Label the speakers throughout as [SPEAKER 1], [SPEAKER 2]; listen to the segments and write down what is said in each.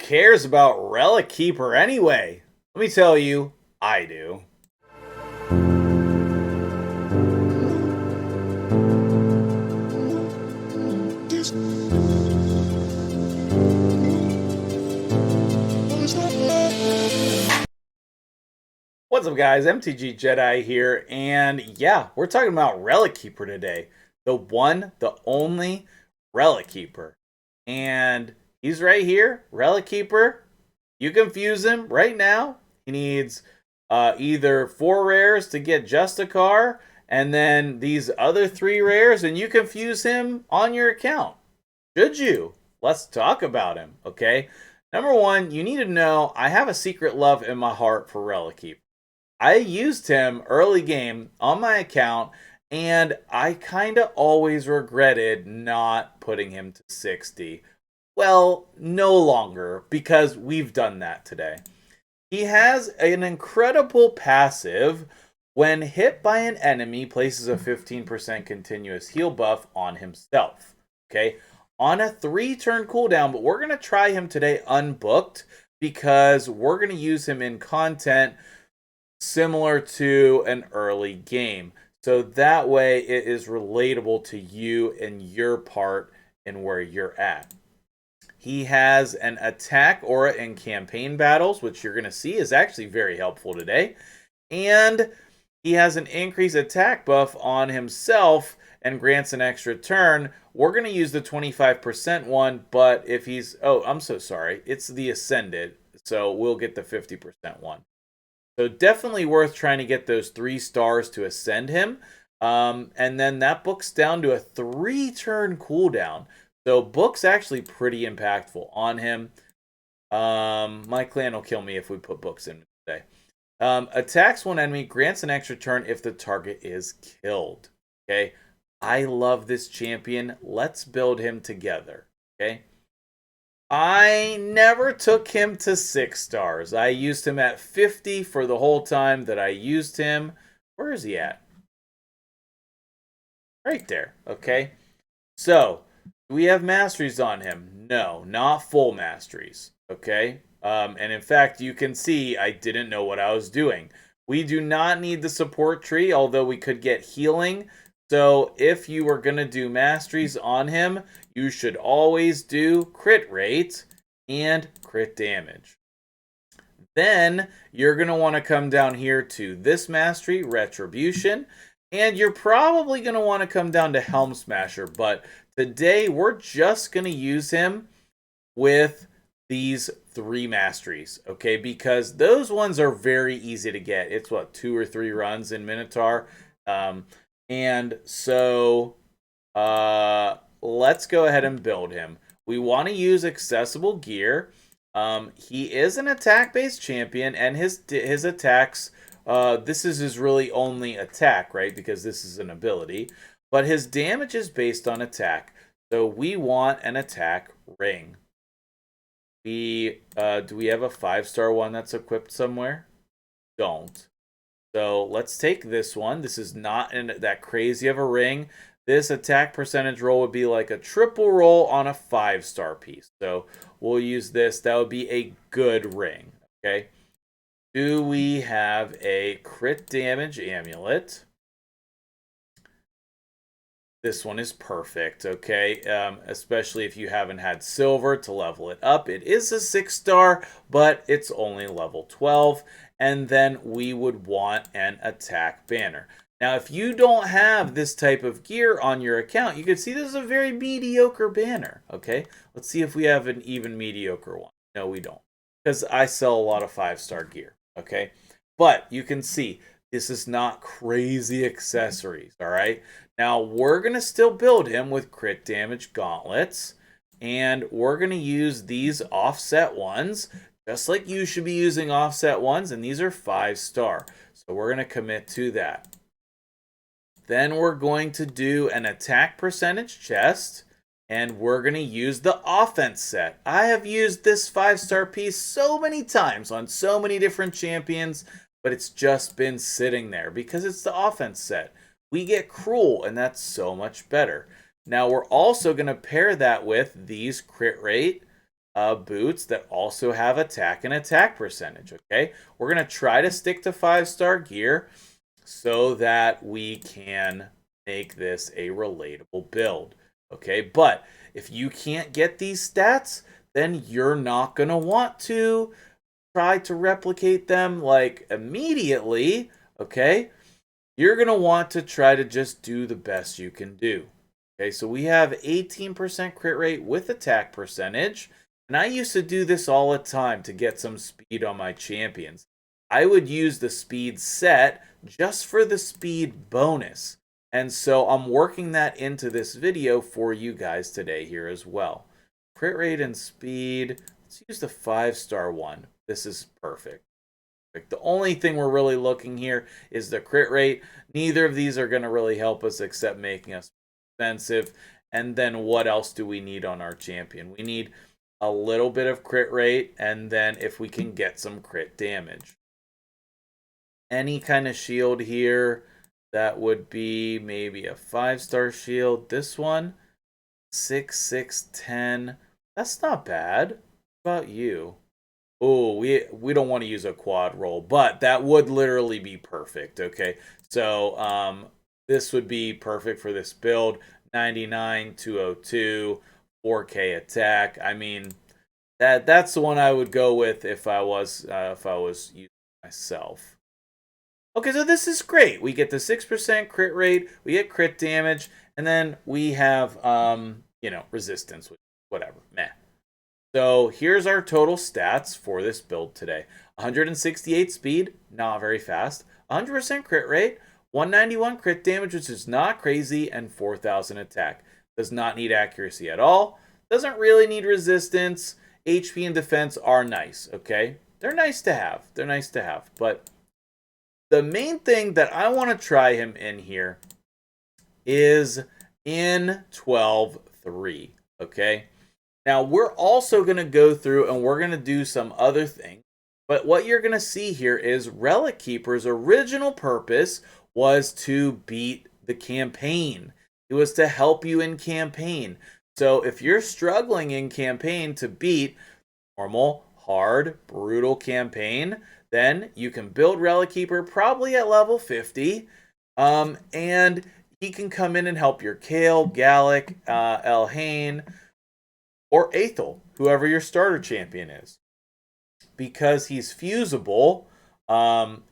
[SPEAKER 1] cares about Relic Keeper anyway? Let me tell you, I do. What's up, guys? MtgJedi here, and yeah, we're talking about Relic Keeper today. The one, the only Relic Keeper. And he's right here, Relic Keeper. You confuse him right now. He needs either 4 rares to get Justicar, and then these other 3 rares, and you confuse him on your account. Should you? Let's talk about him, okay? Number one, you need to know I have a secret love in my heart for Relic Keeper. I used him early game on my account, and I kind of always regretted not putting him to 60. Well, no longer, because we've done that today. He has an incredible passive. When hit by an enemy, places a 15% continuous heal buff on himself. Okay, on a 3-turn cooldown, but we're going to try him today unbooked because we're going to use him in content similar to an early game. So that way it is relatable to you and your part and where you're at. He has an attack aura in campaign battles, which you're going to see is actually very helpful today. And he has an increased attack buff on himself and grants an extra turn. We're going to use the 25% one, but if he's... Oh, I'm so sorry. It's the Ascended, so we'll get the 50% one. So definitely worth trying to get those 3 stars to ascend him. And then that book's down to a 3-turn cooldown. So book's actually pretty impactful on him. My clan will kill me if we put books in today. Attacks one enemy, grants an extra turn if the target is killed. Okay. I love this champion. Let's build him together. Okay. I never took him to 6 stars. I used him at 50 for the whole time that I used him. Where is he at? Right there. Okay. So, do we have masteries on him? No, not full masteries. Okay. And in fact, you can see I didn't know what I was doing. We do not need the support tree, although we could get healing. So if you were going to do masteries on him, you should always do crit rate and crit damage. Then you're going to want to come down here to this mastery, Retribution, and you're probably going to want to come down to Helm Smasher, but today we're just going to use him with these 3 masteries, okay? Because those ones are very easy to get. It's what, 2 or 3 runs in Minotaur. And so let's go ahead and build him. We want to use accessible gear. He is an attack-based champion, and his attacks, this is his really only attack, right? Because this is an ability. But his damage is based on attack. So we want an attack ring. Do we have a 5-star one that's equipped somewhere? Don't. So let's take this one. This is not that crazy of a ring. This attack percentage roll would be like a triple roll on a 5-star piece. So we'll use this. That would be a good ring. Okay. Do we have a crit damage amulet? This one is perfect, okay? Especially if you haven't had silver to level it up. It is a 6-star, but it's only level 12. And then we would want an attack banner. Now, if you don't have this type of gear on your account, you can see this is a very mediocre banner, okay? Let's see if we have an even mediocre one. No, we don't, because I sell a lot of 5-star gear, okay? But you can see this is not crazy accessories, all right? Now, we're going to still build him with crit damage gauntlets, and we're going to use these offset ones, just like you should be using offset ones, and these are 5-star. So we're going to commit to that. Then we're going to do an attack percentage chest, and we're going to use the offense set. I have used this 5-star piece so many times on so many different champions, but it's just been sitting there because it's the offense set. We get Cruel, and that's so much better. Now we're also going to pair that with these crit rate boots that also have attack and attack percentage. Okay, we're going to try to stick to 5-star gear so that we can make this a relatable build. Okay, but if you can't get these stats, then you're not going to want to try to replicate them like immediately. Okay, you're going to want to try to just do the best you can do. Okay, so we have 18% crit rate with attack percentage. And I used to do this all the time to get some speed on my champions. I would use the speed set just for the speed bonus. And so I'm working that into this video for you guys today here as well. Crit rate and speed. Let's use the 5-star one. This is perfect. The only thing we're really looking here is the crit rate. Neither of these are going to really help us except making us expensive. And then what else do we need on our champion? We need a little bit of crit rate, and then if we can get some crit damage. Any kind of shield here, that would be maybe a 5-star shield. This one, 6, 6, 10. That's not bad. What about you? Oh, we don't want to use a quad roll, but that would literally be perfect. Okay, so this would be perfect for this build. 99, 202, 4K attack. I mean, that's the one I would go with if I was using myself. Okay, so this is great. We get the 6% crit rate, we get crit damage, and then we have resistance, whatever. Meh. So here's our total stats for this build today. 168 speed, not very fast. 100% crit rate, 191 crit damage, which is not crazy, and 4,000 attack. Does not need accuracy at all. Doesn't really need resistance. HP and defense are nice, okay? They're nice to have. They're nice to have. But the main thing that I want to try him in here is in 12-3, okay? Now, we're also going to go through and we're going to do some other things. But what you're going to see here is Relic Keeper's original purpose was to beat the campaign. It was to help you in campaign. So if you're struggling in campaign to beat normal, hard, brutal campaign, then you can build Relic Keeper probably at level 50. And he can come in and help your Kale, Gallic, Elhain, or Aethel, whoever your starter champion is. Because he's fusible,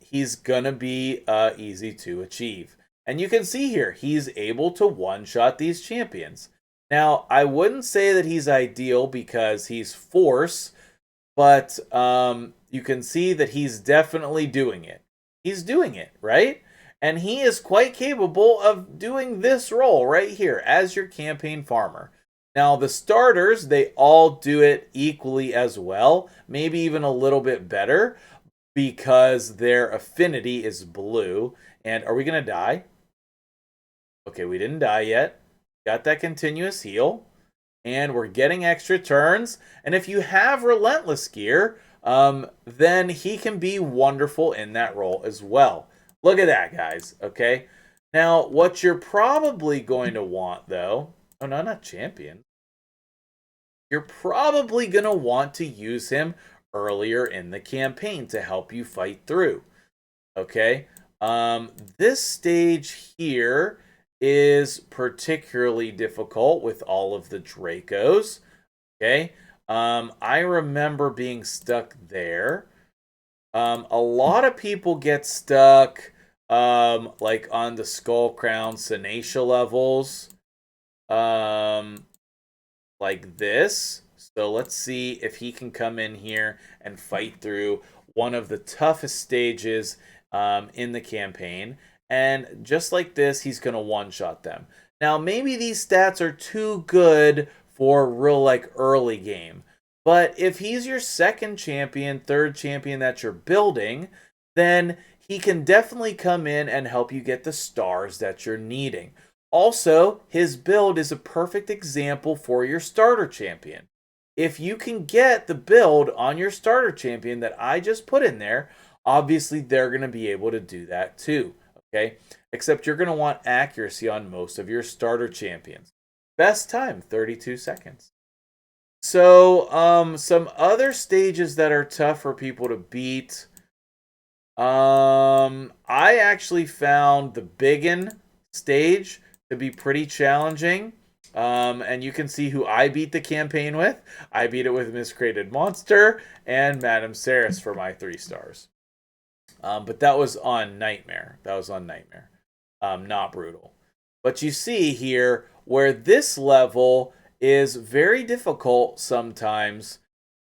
[SPEAKER 1] he's gonna be easy to achieve. And you can see here, he's able to one-shot these champions. Now, I wouldn't say that he's ideal because he's force, but you can see that he's definitely doing it. He's doing it, right? And he is quite capable of doing this role right here as your campaign farmer. Now, the starters, they all do it equally as well, maybe even a little bit better, because their affinity is blue. And are we going to die? Okay, we didn't die yet. Got that continuous heal. And we're getting extra turns. And if you have Relentless gear, then he can be wonderful in that role as well. Look at that, guys, okay? Now, what you're probably going to want, though... Oh, no, not champion. You're probably going to want to use him earlier in the campaign to help you fight through. Okay? This stage here is particularly difficult with all of the Dracos. Okay? I remember being stuck there. A lot of people get stuck like on the Skull Crown Senacia levels. Like this. So let's see if he can come in here and fight through one of the toughest stages in the campaign. And just like this, he's going to one-shot them. Now, maybe these stats are too good for real, like, early game. But if he's your second champion, third champion that you're building, then he can definitely come in and help you get the stars that you're needing. Also, his build is a perfect example for your starter champion. If you can get the build on your starter champion that I just put in there, obviously they're going to be able to do that too. Okay? Except you're going to want accuracy on most of your starter champions. Best time, 32 seconds. So, some other stages that are tough for people to beat. I actually found the Biggin stage to be pretty challenging. And you can see who I beat the campaign with. I beat it with Miscreated Monster and Madame Saris for my 3 stars. But that was on Nightmare. That was on Nightmare. Not Brutal. But you see here where this level is very difficult sometimes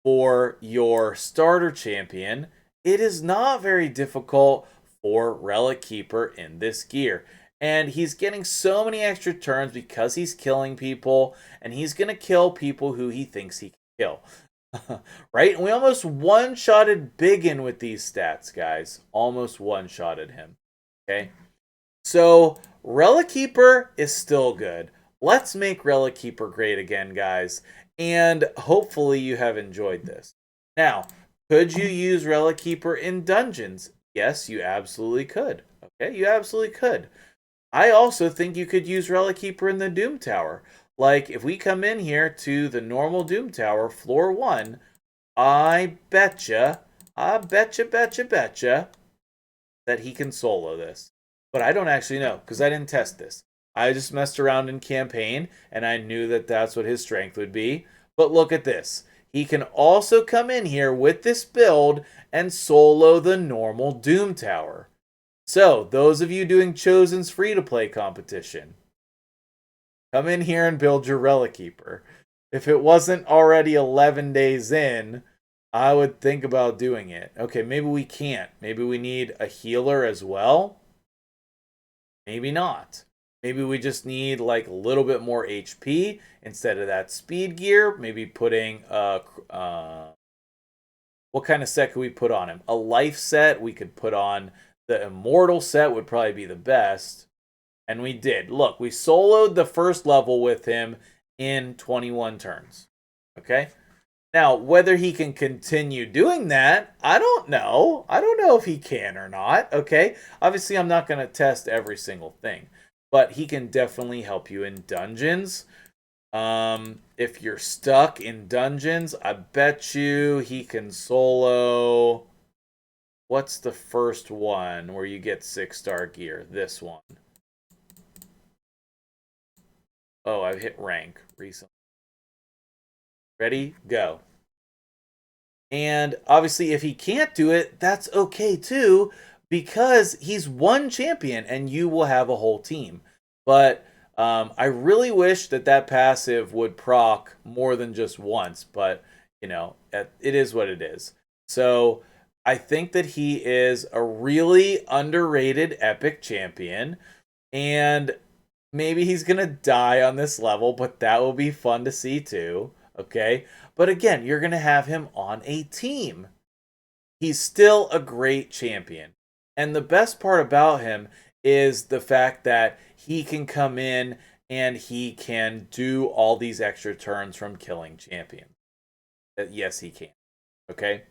[SPEAKER 1] for your starter champion. It is not very difficult for Relic Keeper in this gear. And he's getting so many extra turns because he's killing people, and he's going to kill people who he thinks he can kill. Right? And we almost one-shotted Biggin with these stats, guys. Almost one-shotted him. Okay? So, Relic Keeper is still good. Let's make Relic Keeper great again, guys. And hopefully you have enjoyed this. Now, could you use Relic Keeper in dungeons? Yes, you absolutely could. Okay, you absolutely could. I also think you could use Relic Keeper in the Doom Tower. Like, if we come in here to the normal Doom Tower, floor 1, I betcha that he can solo this. But I don't actually know, because I didn't test this. I just messed around in campaign, and I knew that that's what his strength would be. But look at this. He can also come in here with this build and solo the normal Doom Tower. So, those of you doing Chosen's free-to-play competition, come in here and build your Relic Keeper. If it wasn't already 11 days in, I would think about doing it. Okay, maybe we can't. Maybe we need a healer as well. Maybe not. Maybe we just need like a little bit more HP instead of that speed gear. Maybe putting what kind of set could we put on him? A life set. We could put on the immortal set would probably be the best. And we did. Look, we soloed the first level with him in 21 turns. Okay? Now, whether he can continue doing that, I don't know. I don't know if he can or not, okay? Obviously, I'm not going to test every single thing, but he can definitely help you in dungeons. If you're stuck in dungeons, I bet you he can solo... What's the first one where you get 6-star gear? This one. Oh, I've hit rank recently. Ready? Go. And obviously, if he can't do it, that's okay too, because he's one champion and you will have a whole team. But I really wish that that passive would proc more than just once, but you know, it is what it is. So I think that he is a really underrated epic champion, and maybe he's gonna die on this level, but that will be fun to see too. Okay, but again, you're gonna have him on a team. He's still a great champion, and the best part about him is the fact that he can come in and he can do all these extra turns from killing champions. Yes, he can. Okay,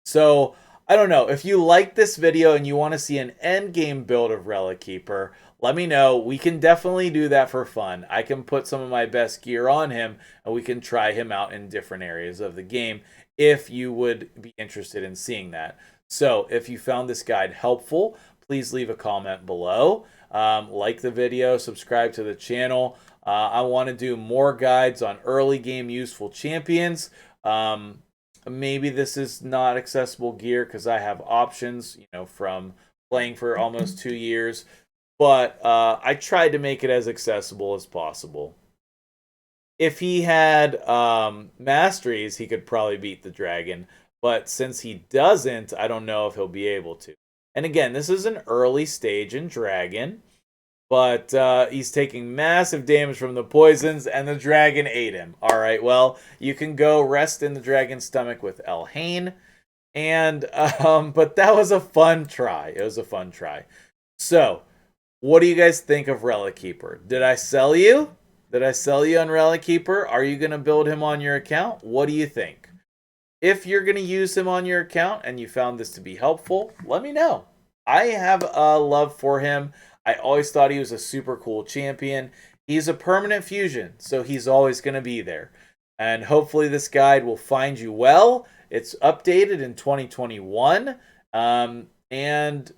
[SPEAKER 1] so I don't know. If you like this video and you want to see an end game build of Relic Keeper, let me know. We can definitely do that for fun. I can put some of my best gear on him and we can try him out in different areas of the game if you would be interested in seeing that. So if you found this guide helpful, please leave a comment below. Like the video, subscribe to the channel. I want to do more guides on early game useful champions. Maybe this is not accessible gear because I have options, you know, from playing for almost 2 years. But I tried to make it as accessible as possible. If he had Masteries, he could probably beat the dragon. But since he doesn't, I don't know if he'll be able to. And again, this is an early stage in Dragon. But he's taking massive damage from the poisons, and the dragon ate him. All right, well, you can go rest in the dragon's stomach with Elhain. And, but that was a fun try. It was a fun try. So, what do you guys think of Relic Keeper? Did I sell you? Did I sell you on Relic Keeper? Are you going to build him on your account? What do you think? If you're going to use him on your account and you found this to be helpful, let me know. I have a love for him. I always thought he was a super cool champion. He's a permanent fusion, so he's always going to be there. And hopefully this guide will find you well. It's updated in 2021. And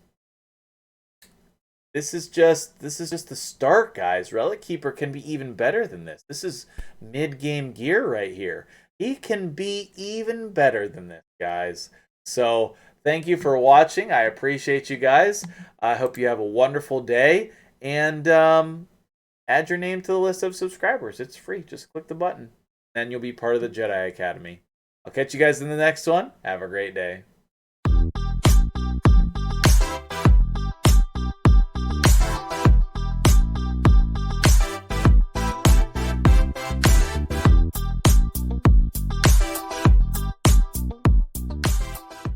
[SPEAKER 1] this is just the start, guys. Relic Keeper can be even better than this. This is mid-game gear right here. He can be even better than this, guys. So thank you for watching. I appreciate you guys. I hope you have a wonderful day. And add your name to the list of subscribers. It's free. Just click the button. Then you'll be part of the Jedi Academy. I'll catch you guys in the next one. Have a great day.